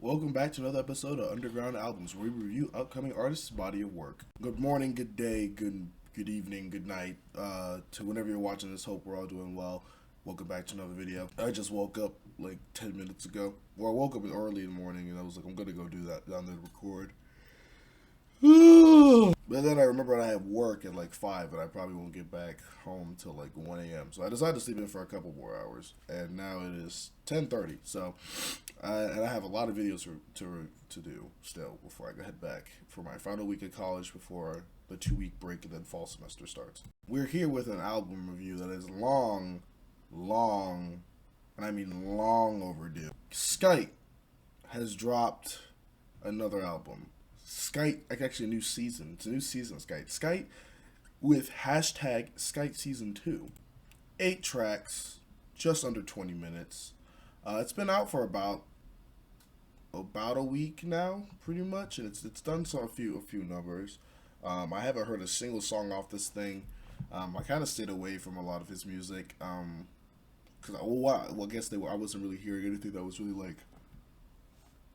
Welcome back to another episode of Underground Albums, where we review upcoming artists' body of work. Good morning, good day, good evening, good night, to whenever you're watching this. Hope we're all doing well. Welcome back to another video. I just woke up like 10 minutes ago. Well, I woke up early in the morning and I was like, I'm gonna go do that down there to record. But then I remembered I have work at like 5 and I probably won't get back home till like 1 a.m. So I decided to sleep in for a couple more hours. And now it is 10:30. So, and I have a lot of videos to do still before I head back for my final week of college before the 2-week break and then fall semester starts. We're here with an album review that is long, and I mean long overdue. Skyte has dropped another album. Skyte, like actually a new season. It's a new season of Skyte. Skyte with hashtag Skyte Season 2. 8 tracks, just under 20 minutes. It's been out for about a week now, pretty much, and it's done a few numbers. I haven't heard a single song off this thing. I kind of stayed away from a lot of his music, because I guess I wasn't really hearing anything that was really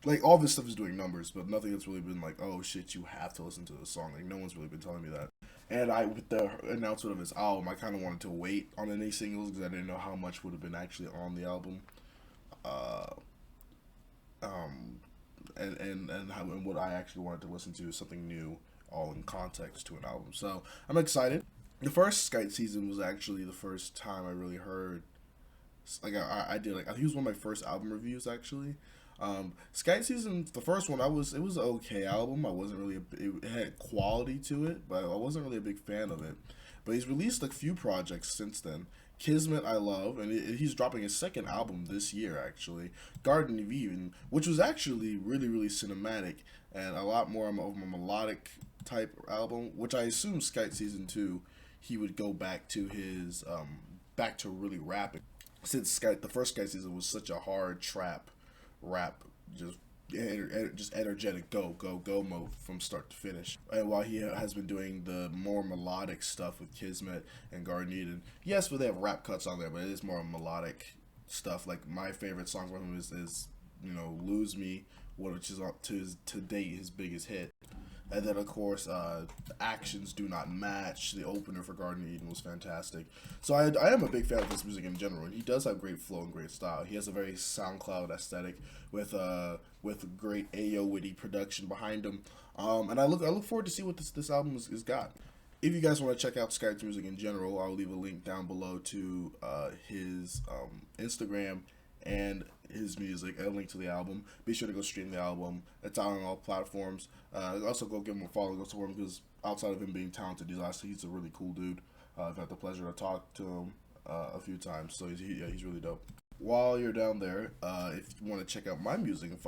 like all this stuff is doing numbers, but nothing that's really been like, oh shit, you have to listen to this song. Like no one's really been telling me that. And with the announcement of his album, I kind of wanted to wait on any singles because I didn't know how much would have been actually on the album, and what I actually wanted to listen to is something new, all in context to an album. So I'm excited. The first Skyte season was actually the first time I really heard. Like I did, like I think it was one of my first album reviews actually. Skyte season, the first one, it was an okay album. I wasn't really it had quality to it, but I wasn't really a big fan of it. But he's released a few projects since then. Kismet I love, and he's dropping his second album this year actually, Garden of Eden, which was actually really cinematic and a lot more of a melodic type album, which I assume Skyte season 2 he would go back to his back to really rapping, since the first Skyte season was such a hard rap, just energetic go mode from start to finish. And while he has been doing the more melodic stuff with Kismet and Garden Eden, yes, but they have rap cuts on there, but it is more melodic stuff. Like my favorite song from him is Lose Me, which is to date his biggest hit. And then, of course, Actions Do Not Match. The opener for Garden Eden was fantastic. So I am a big fan of his music in general. And he does have great flow and great style. He has a very SoundCloud aesthetic with great Ayo witty production behind him. And I look forward to see what this album has got. If you guys want to check out Skype's music in general, I'll leave a link down below to his Instagram and his music, a link to the album. Be sure to go stream the album. It's out on all platforms. Also go give him a follow, go support him, because outside of him being talented, he's a really cool dude. I've had the pleasure to talk to him a few times, so he's really dope. While you're down there, if you want to check out my music and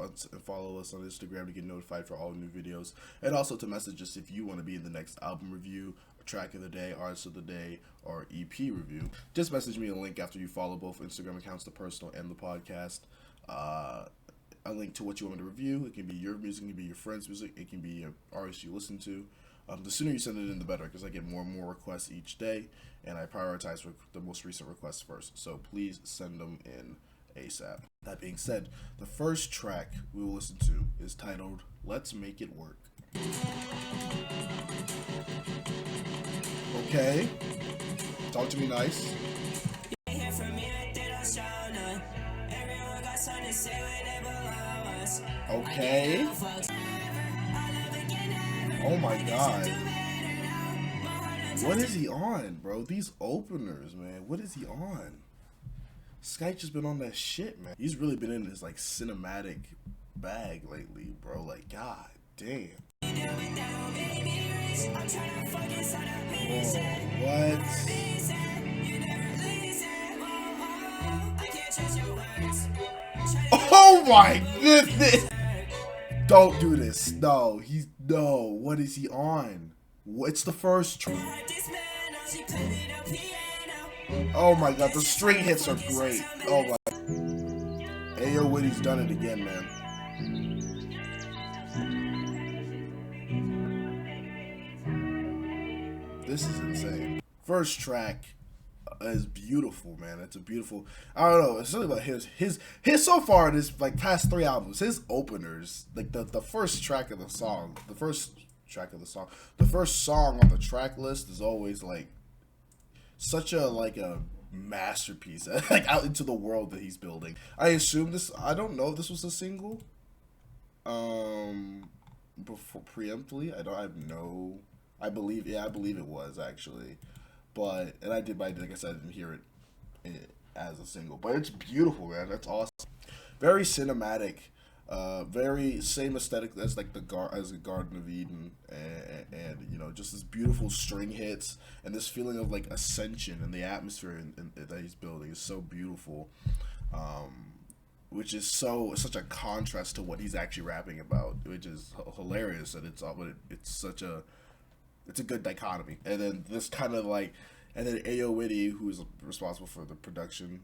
follow us on Instagram to get notified for all new videos, and also to message us if you want to be in the next album review, track of the day, artist of the day, or EP review, just message me a link after you follow both Instagram accounts, the personal and the podcast. A link to what you want me to review. It can be your music, it can be your friend's music, it can be an artist you listen to. The sooner you send it in, the better, because I get more and more requests each day, and I prioritize the most recent requests first. So please send them in ASAP. That being said, the first track we will listen to is titled "Let's Make It Work." Okay, talk to me nice. Okay. Oh my god. What is he on, bro? These openers, man. What is he on? Skype just been on that shit, man. He's really been in his like cinematic bag lately, bro. Like, god damn. Whoa, what? Oh my goodness! Don't do this. No, what is he on? What's the first track? Oh my god, the string hits are great. Oh my. Ayo Witty's done it again, man. This is insane. First track is beautiful, man. It's a beautiful. I don't know. It's something about his so far in his like past 3 albums. His openers, like the first track of the song, the first song on the track list is always like such a masterpiece, like out into the world that he's building. I assume this. I don't know if this was a single. Before preemptively, I have no. I believe it was actually, but like I said, I didn't hear it as a single. But it's beautiful, man. That's awesome. Very cinematic. Very same aesthetic as like the Garden of Eden, and you know, just this beautiful string hits and this feeling of like ascension, and the atmosphere that he's building is so beautiful, which is such a contrast to what he's actually rapping about, which is hilarious. And it's a good dichotomy. And then this kind of like, and then Ayo Witty, who is responsible for the production,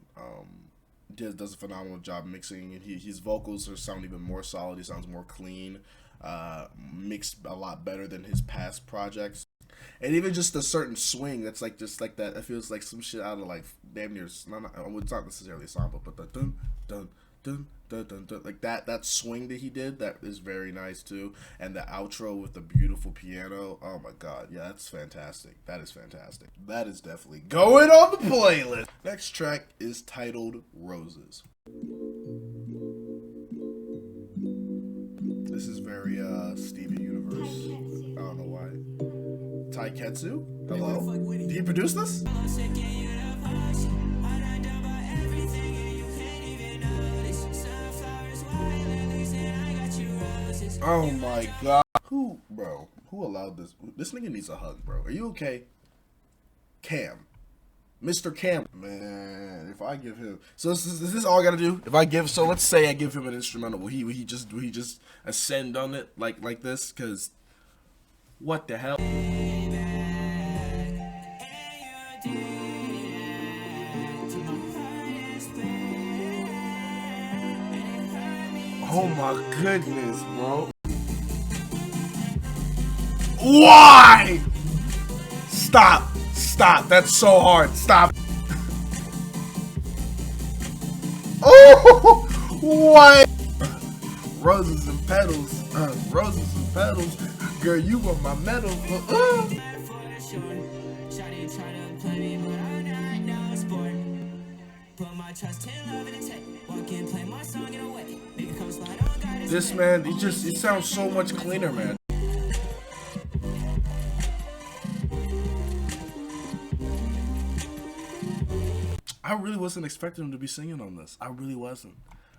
does a phenomenal job mixing, and his vocals sound even more solid. He sounds more clean, mixed a lot better than his past projects. And even just a certain swing that's like just like that. It feels like some shit out of like damn near. It's not necessarily a song, but the dun dun dun dun dun dun, like that swing that he did, that is very nice too. And the outro with the beautiful piano. Oh my god, yeah, that's fantastic. That is fantastic. That is definitely going on the playlist. Next track is titled Roses. This is very Steven Universe. I don't know why. Taiketsu? Hello? Did he produce this? Oh my god. Who allowed this? This nigga needs a hug, bro. Are you okay? Cam. Mr. Cam. Man, if I give him... So is this all I gotta do? So let's say I give him an instrumental. Will he just ascend on it like this? Cause what the hell? Oh my goodness, bro. Why? Stop. That's so hard. Stop. Oh, what? Roses and petals. Girl, you want my medal. This man, it sounds so much cleaner, man. I really wasn't expecting him to be singing on this. I really wasn't.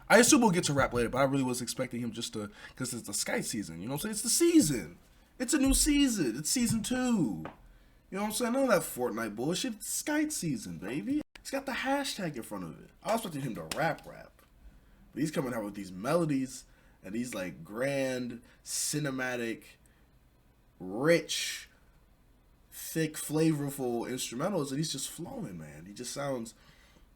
I assume we'll get to rap later, but I really was expecting him just to, because it's the Skyte season. You know what I'm saying? It's the season. It's a new season. It's season 2. You know what I'm saying? None of that Fortnite bullshit. It's Skyte season, baby. It's got the hashtag in front of it. I was expecting him to rap. But he's coming out with these melodies and these like grand, cinematic, rich, thick, flavorful instrumentals, and he's just flowing, man.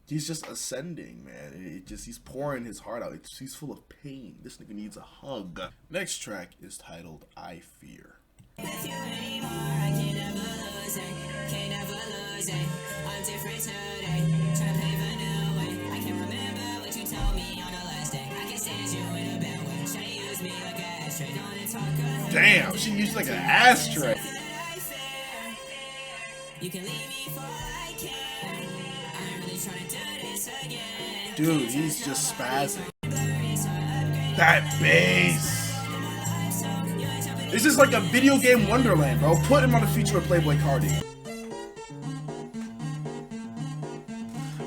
He's just ascending, man. He's pouring his heart out. He's full of pain. This nigga needs a hug. Next track is titled I Fear. With you anymore, I can never lose it. Can't never lose it. I'm different today. Try to pave a new way. I can remember what you told me on the last day. I can stand you in a bad way. Try to use me like an ashtray. Don't talk ahead. Damn, she used like an ashtray. You can leave me for all I care. I'm really trying to do this again. Dude, he's just spazzing. That bass. This is like a video game Wonderland, bro. Put him on a feature with Playboy Cardi.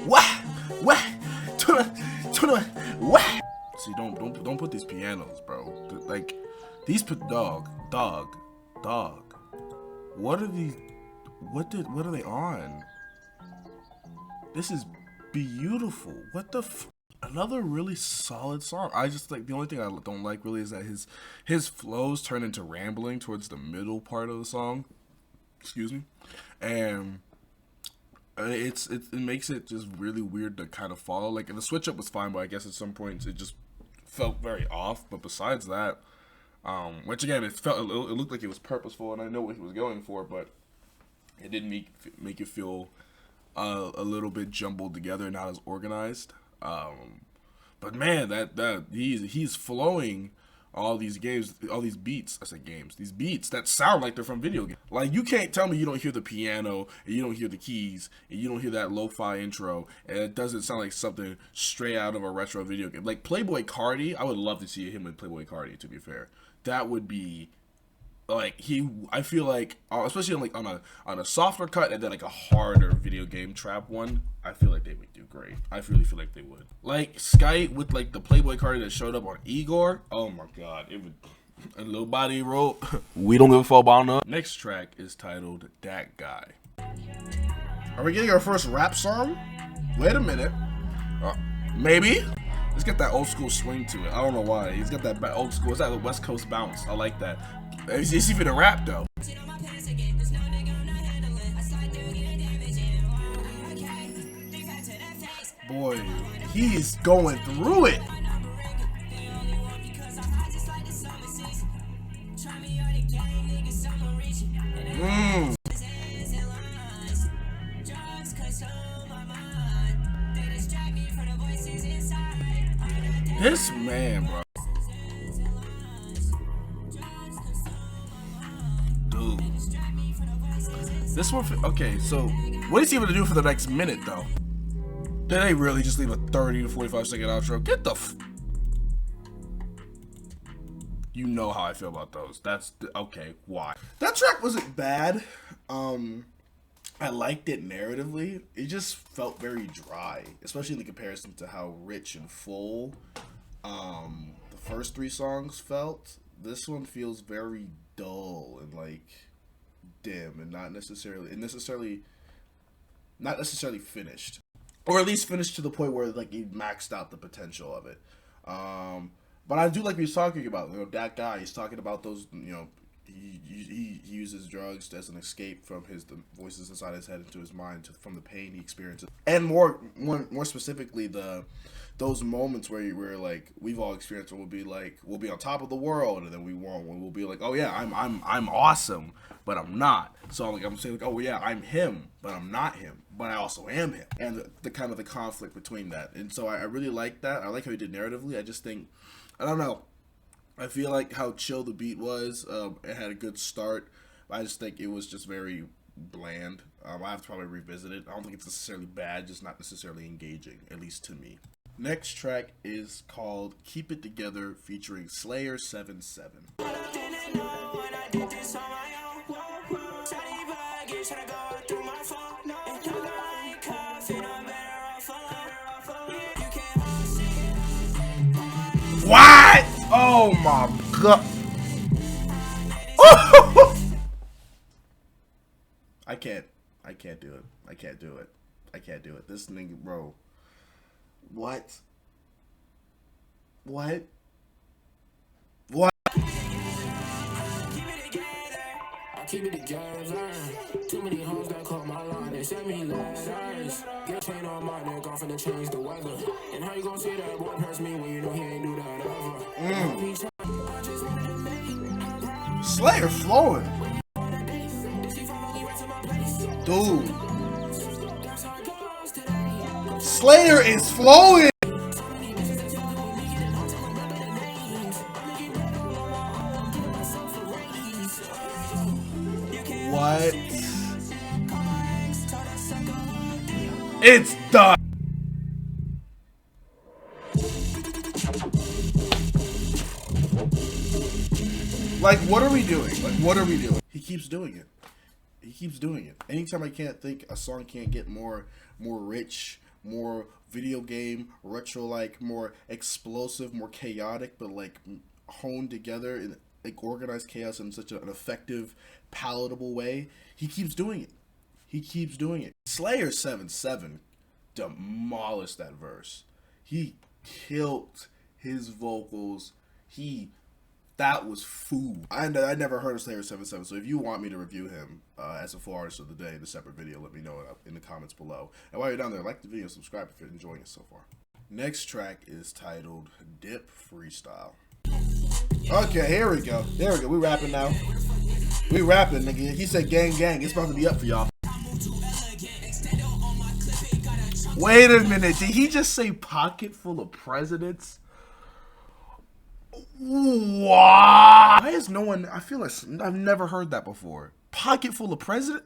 What? See, don't put these pianos, bro. Like, these dog. What are these? What are they on? This is beautiful. What the another really solid song. I just like, the only thing I don't like really is that his flows turn into rambling towards the middle part of the song. Excuse me. And it makes it just really weird to kind of follow. Like, and the switch up was fine, but I guess at some points it just felt very off. But besides that, which again, it looked like it was purposeful, and I know what he was going for, but it didn't make you feel a little bit jumbled together, not as organized. But man, that he's flowing all these games, all these beats. I said games. These beats that sound like they're from video games. Like, you can't tell me you don't hear the piano and you don't hear the keys and you don't hear that lo-fi intro and it doesn't sound like something straight out of a retro video game. Like Playboy Cardi, I would love to see him with Playboy Cardi. To be fair, that would be like I feel like, especially on a softer cut and then like a harder video game trap one, I feel like they would do great. I really feel like they would. Like Skyte with like the Playboy Cardi that showed up on Igor. Oh my god, it would. A little body roll. We don't give a fuck about none. Next track is titled "Dat Guy." Are we getting our first rap song? Wait a minute. Maybe. Let's get that old school swing to it. I don't know why. He's got that old school. It's like the West Coast bounce. I like that. Is he finna rap though? Boy, he's going through it. This man, bro. Dude. This one, okay, so what is he gonna do for the next minute, though? Did they really just leave a 30 to 45 second outro? Get the You know how I feel about those. Okay, why? That track wasn't bad. I liked it narratively. It just felt very dry, especially in the comparison to how rich and full the first three songs felt. This one feels very dull and like dim and not necessarily finished, or at least finished to the point where like you maxed out the potential of it. But I do like what he's talking about. You know, that guy. He's talking about those. You know, he uses drugs as an escape from the voices inside his head into his mind from the pain he experiences, and more specifically those moments where we're like, we've all experienced, where we'll be on top of the world and then we won't. When we'll be like, oh yeah, I'm awesome, but I'm not. So I'm saying like, oh yeah, I'm him, but I'm not him, but I also am him, and the kind of the conflict between that. And so I really like that. I like how he did narratively. I just think, I don't know. I feel like how chill the beat was. It had a good start. I just think it was just very bland. I have to probably revisit it. I don't think it's necessarily bad, just not necessarily engaging, at least to me. Next track is called "Keep It Together" featuring Slayer 77. What? Oh my god. I can't do it. I can't do it. This nigga, bro. What? Keep it together. Too many hoes that caught my line. They sent me letters. Get chain on my neck, off and change the weather. And how you gonna say that one hurts me when you know he ain't do that ever? Slayer flowing. Dude. Slayer is flowing. What? It's done. Like, what are we doing? He keeps doing it. Anytime I can't think a song can't get more rich, more video game, retro-like, more explosive, more chaotic, but like honed together in like organized chaos in such an effective, palatable way. He keeps doing it. Slayer 77 demolished that verse. He killed his vocals. That was food. I never heard of Slayer 77, so if you want me to review him as a full artist of the day in a separate video, let me know in the comments below. And while you're down there, like the video, subscribe if you're enjoying it so far. Next track is titled Dip Freestyle. Okay, here we go. We rapping now. We rapping, nigga. He said gang gang. It's about to be up for y'all. Wait a minute. Did he just say pocket full of presidents? Wow. Why is no one... I feel like I've never heard that before. Pocket full of president?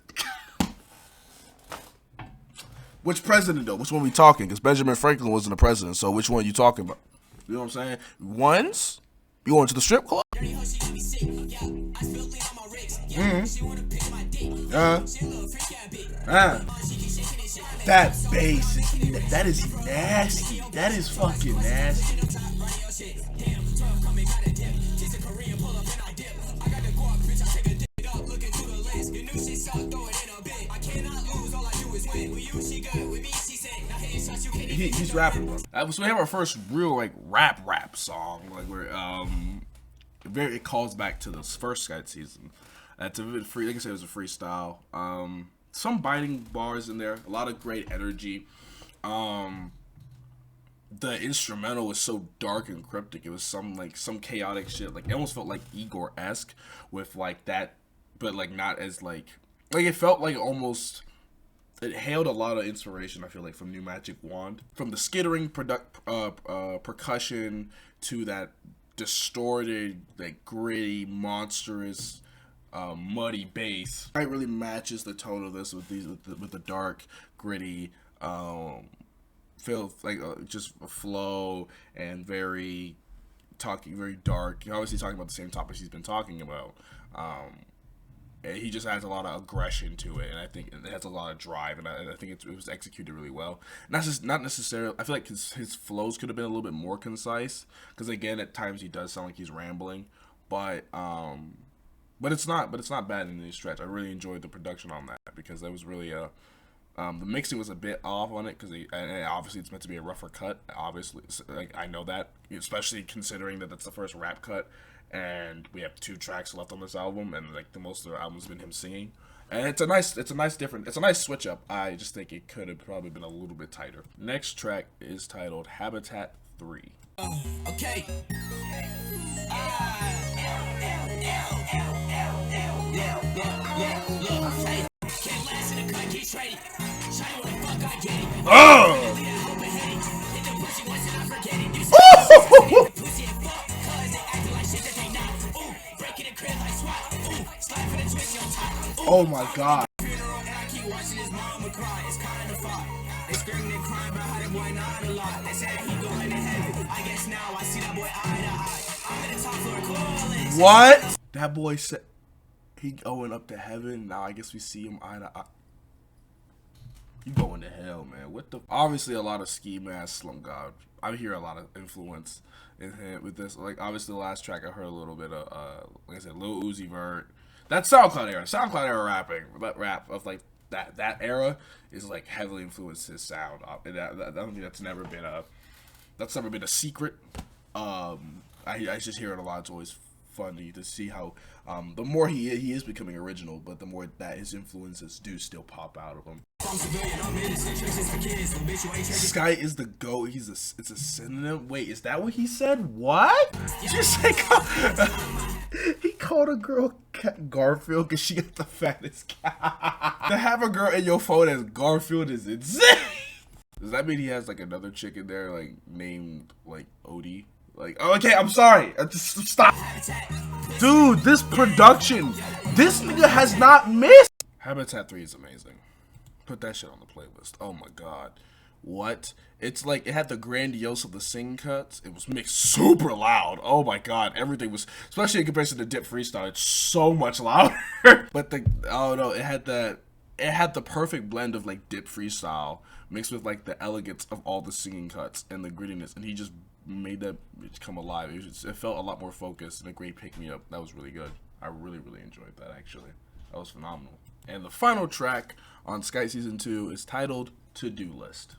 Which president, though? Which one we talking? Because Benjamin Franklin wasn't a president, so which one are you talking about? You know what I'm saying? Ones? You going to the strip club? That bass is nasty. That is fucking nasty. He's rapping, bro. So we have our first real like rap song, like where it calls back to the first Skyte season. It's a bit free, like I said, it was a freestyle. Some biting bars in there, a lot of great energy. The instrumental was so dark and cryptic. It was some chaotic shit. Like it almost felt like Igor-esque with like that, but like not as like it felt like almost. It hailed a lot of inspiration, I feel like, from New Magic Wand. From the skittering percussion to that distorted, like gritty, monstrous, muddy bass. It really matches the tone of this with the dark, gritty, feel like just a flow and very dark. You're obviously talking about the same topics he's been talking about. And he just has a lot of aggression to it, and I think it has a lot of drive, and I think it was executed really well. Not necessarily. I feel like his flows could have been a little bit more concise, because again, at times he does sound like he's rambling, but it's not bad in any stretch. I really enjoyed the production on that, because that was really the mixing was a bit off on it, because obviously it's meant to be a rougher cut. Obviously, like I know that, especially considering that that's the first rap cut. And we have 2 tracks left on this album, and like the most of the album's been him singing, and it's a nice switch up. I just think it could have probably been a little bit tighter. Next track is titled Habitat 3. Okay. Oh my god. What? That boy said he going up to heaven. Now I guess we see him eye to eye. You going to hell, man. What the? Obviously a lot of ski mask Slum God. I hear a lot of influence in him with this. Like obviously the last track I heard a little bit of like I said, Lil Uzi Vert. That SoundCloud era rapping, that rap of like that era is like heavily influenced his sound. I don't think that's never been a secret. I just hear it a lot. It's always funny to see how the more he is becoming original, but the more that his influences do still pop out of him. Sky is the GOAT. It's a synonym. Wait, is that what he said? What? You say he called a girl Garfield because she got the fattest cat. To have a girl in your phone as Garfield is insane. Does that mean he has like another chick in there like named like Odie? Like, oh, okay, I'm sorry. Just stop. Dude, this production, this nigga has not missed. Habitat 3 is amazing. Put that shit on the playlist. Oh my god. What? It's like, it had the grandiose of the sing cuts. It was mixed super loud. Oh my god. Everything was, especially in comparison to Dip Freestyle, it's so much louder. But it had the perfect blend of like Dip Freestyle mixed with like the elegance of all the singing cuts and the grittiness, and he just made that come alive. It felt a lot more focused and a great pick-me-up. That was really good. I really enjoyed that, actually. That was phenomenal. And the final track on Skyte Season 2 is titled To-Do List.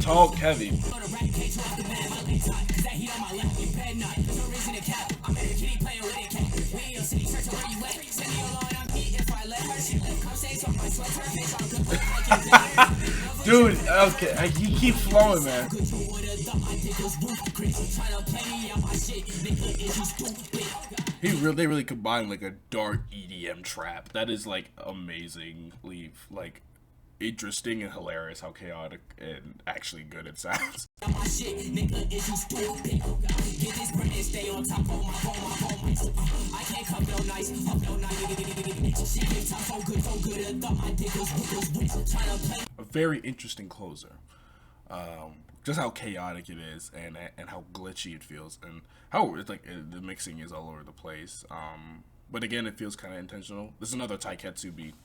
Talk heavy. Dude, okay, he keeps flowing, man. They really combine like a dark EDM trap. That is like amazingly like interesting and hilarious how chaotic and actually good it sounds. A very interesting closer. Just how chaotic it is and how glitchy it feels and how it's like the mixing is all over the place. But again, it feels kind of intentional. This is another Taiketsu beat,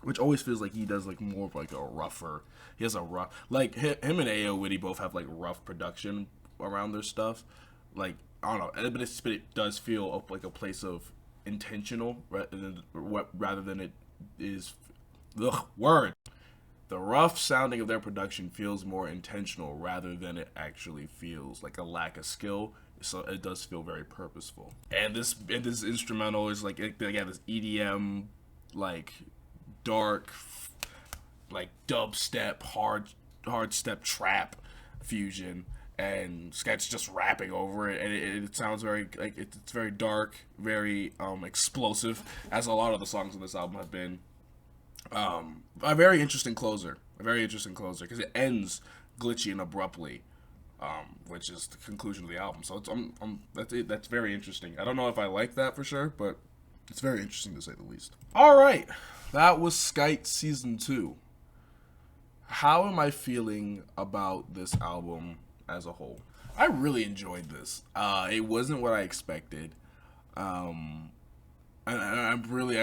which always feels like he does like more of like a rougher. He has a rough like him and Ayo Witty both have like rough production around their stuff. Like I don't know, but it does feel like a place of intentional rather than it is. Word. The rough sounding of their production feels more intentional rather than it actually feels like a lack of skill. So it does feel very purposeful. And this instrumental is like again this EDM like dark like dubstep hard step trap fusion, and Skyte's just rapping over it, and it sounds very like it's very dark, very explosive, as a lot of the songs on this album have been. A very interesting closer because it ends glitchy and abruptly, which is the conclusion of the album. So that's very interesting. I don't know if I like that for sure, but it's very interesting to say the least. All right, that was Skyte Season 2. How am I feeling about this album as a whole? I really enjoyed this. It wasn't what I expected. I really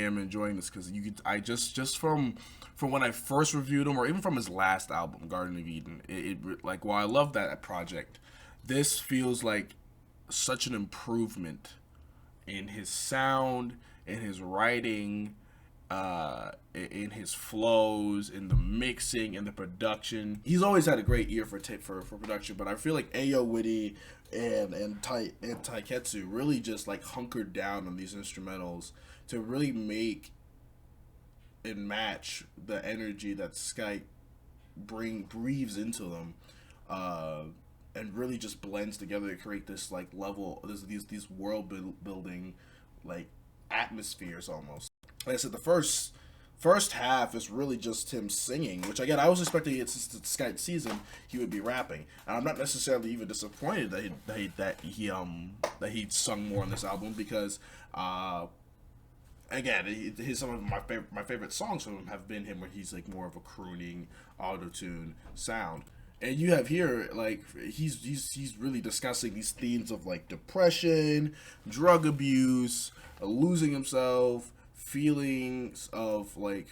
am enjoying this because I just from when I first reviewed him, or even from his last album, Garden of Eden, it like while I love that project, this feels like such an improvement in his sound, in his writing, in his flows, in the mixing, in the production. He's always had a great ear for production, but I feel like Ayo Witty and Taiketsu really just like hunkered down on these instrumentals to really make and match the energy that Skyte breathes into them, and really just blends together to create this like level, these world building like atmospheres almost. Like I said, the first half is really just him singing, which again I was expecting it since the Skype season he would be rapping, and I'm not necessarily even disappointed that he sung more on this album because again some of my favorite songs from him have been him where he's like more of a crooning auto-tune sound. And you have here, like, he's really discussing these themes of like depression, drug abuse, losing himself, feelings of like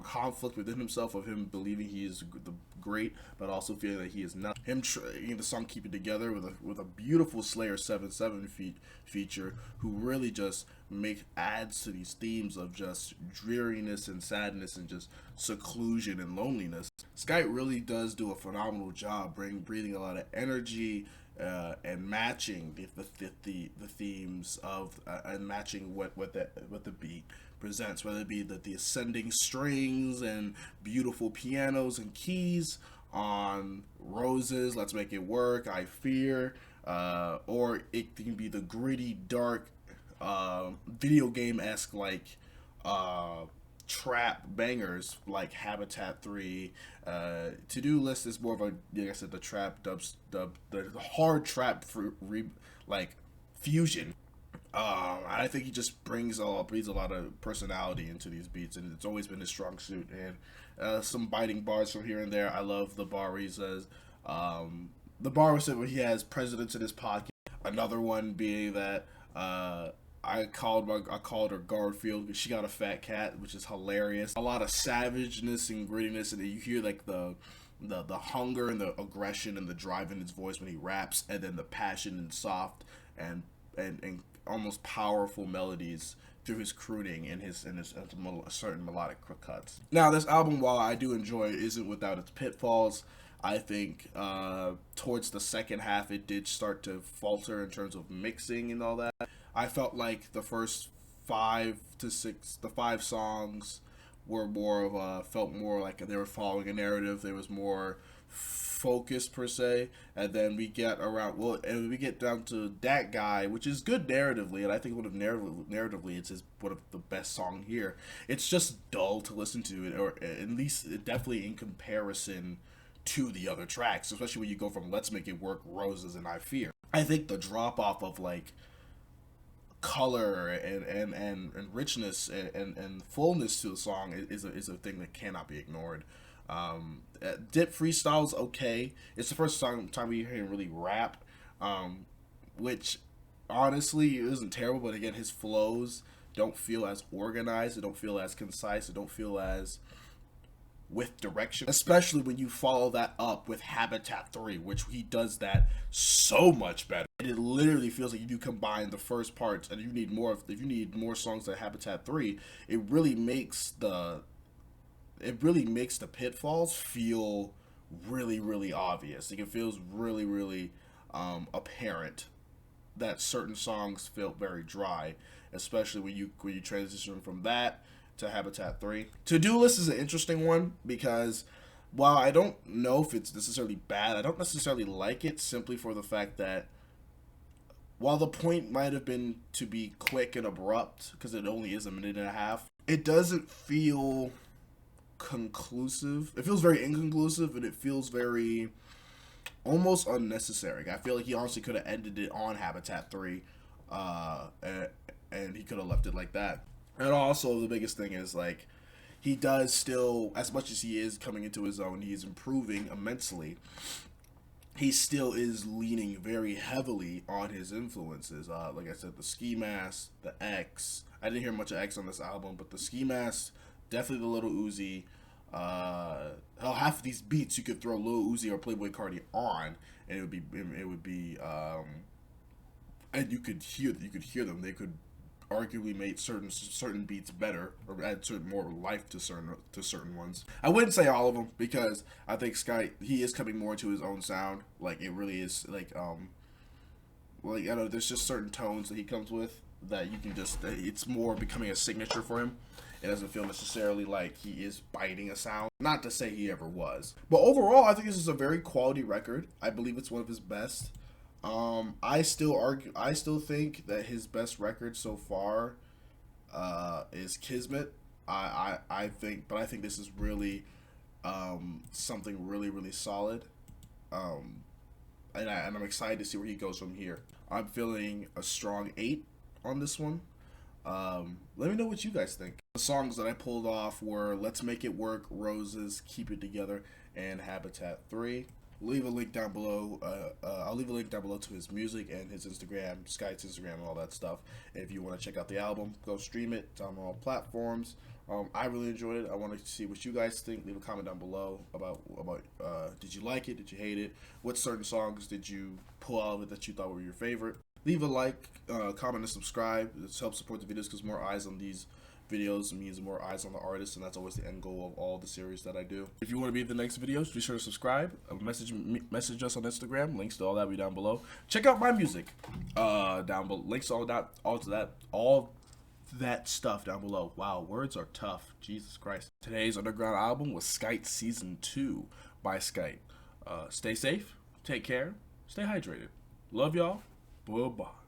conflict within himself, of him believing he is the great, but also feeling that he is not. Him the song "Keep It Together" with a beautiful Slayer 7/7 feature, who really just adds to these themes of just dreariness and sadness and just seclusion and loneliness. Skyte really does do a phenomenal job breathing a lot of energy, and matching the themes of and matching what the beat presents, whether it be the ascending strings and beautiful pianos and keys on Roses, Let's Make It Work, I Fear, or it can be the gritty, dark, video game-esque like trap bangers like Habitat 3. To-Do List is more of a, like I said, the trap the hard trap like fusion. I think he just breathes a lot of personality into these beats, and it's always been his strong suit. And some biting bars from here and there. I love the bar where he says, the bar where he has presidents in his pocket. Another one being that I called her Garfield because she got a fat cat, which is hilarious. A lot of savageness and grittiness, and you hear like the hunger and the aggression and the drive in his voice when he raps, and then the passion and soft and almost powerful melodies through his crooning and his certain melodic cuts. Now, this album, while I do enjoy it, isn't without its pitfalls. I think towards the second half, it did start to falter in terms of mixing and all that. I felt like the first 5 songs were more of felt more like they were following a narrative. There was more focused per se, and then we get around and we get down to that guy, which is good narratively, and I think narratively it's one of the best song here. It's just dull to listen to, or at least definitely in comparison to the other tracks, especially when you go from Let's Make It Work, Roses, and I Fear. I think the drop off of like color and richness and fullness to the song is a thing that cannot be ignored. Dip freestyle's okay. It's the first time we hear him really rap, which honestly isn't terrible. But again, his flows don't feel as organized. They don't feel as concise. They don't feel as with direction, especially when you follow that up with Habitat 3, which he does that so much better. And it literally feels like if you combine the first parts and you need more if you need more songs like Habitat 3, it really makes the pitfalls feel really, really obvious. Like it feels really, really apparent that certain songs felt very dry, especially when you transition from that to Habitat 3. To-Do List is an interesting one because while I don't know if it's necessarily bad, I don't necessarily like it simply for the fact that while the point might have been to be quick and abrupt, because it only is a minute and a half, it doesn't feel conclusive. It feels very inconclusive, and it feels very almost unnecessary. I feel like he honestly could have ended it on Habitat 3, and he could have left it like that. And also, the biggest thing is, like, he does still, as much as he is coming into his own, he's improving immensely. He still is leaning very heavily on his influences. Like I said, the Ski Mask, the X. I didn't hear much of X on this album, but the Ski Mask, definitely the Little Uzi. Half of these beats you could throw Lil Uzi or Playboy Cardi on, and it would be, and you could hear them. They could arguably make certain beats better or add more life to certain ones. I wouldn't say all of them because I think Skyte, he is coming more to his own sound. Like it really is like I don't know, there's just certain tones that he comes with that you can just it's more becoming a signature for him. It doesn't feel necessarily like he is biting a sound. Not to say he ever was. But overall, I think this is a very quality record. I believe it's one of his best. I still think that his best record so far is Kismet. I think this is really something really, really solid. And I'm excited to see where he goes from here. I'm feeling a strong 8 on this one. Let me know what you guys think. The songs that I pulled off were Let's Make It Work, Roses, Keep It Together, and Habitat 3. Leave a link down below. I'll leave a link down below to his music and his Instagram, Skyte's Instagram, and all that stuff. And if you want to check out the album, go stream it. It's on all platforms. I really enjoyed it. I want to see what you guys think. Leave a comment down below about did you like it? Did you hate it? What certain songs did you pull out of it that you thought were your favorite? Leave a like, comment, and subscribe. It helps support the videos because more eyes on these videos means more eyes on the artist, and that's always the end goal of all the series that I do. If you want to be in the next videos, be sure to subscribe. Message us on Instagram. Links to all that will be down below. Check out my music down below. Links to all that stuff down below. Wow, words are tough. Jesus Christ. Today's underground album was Skyte Season 2 by Skyte. Stay safe, take care, stay hydrated. Love y'all. Bye-bye.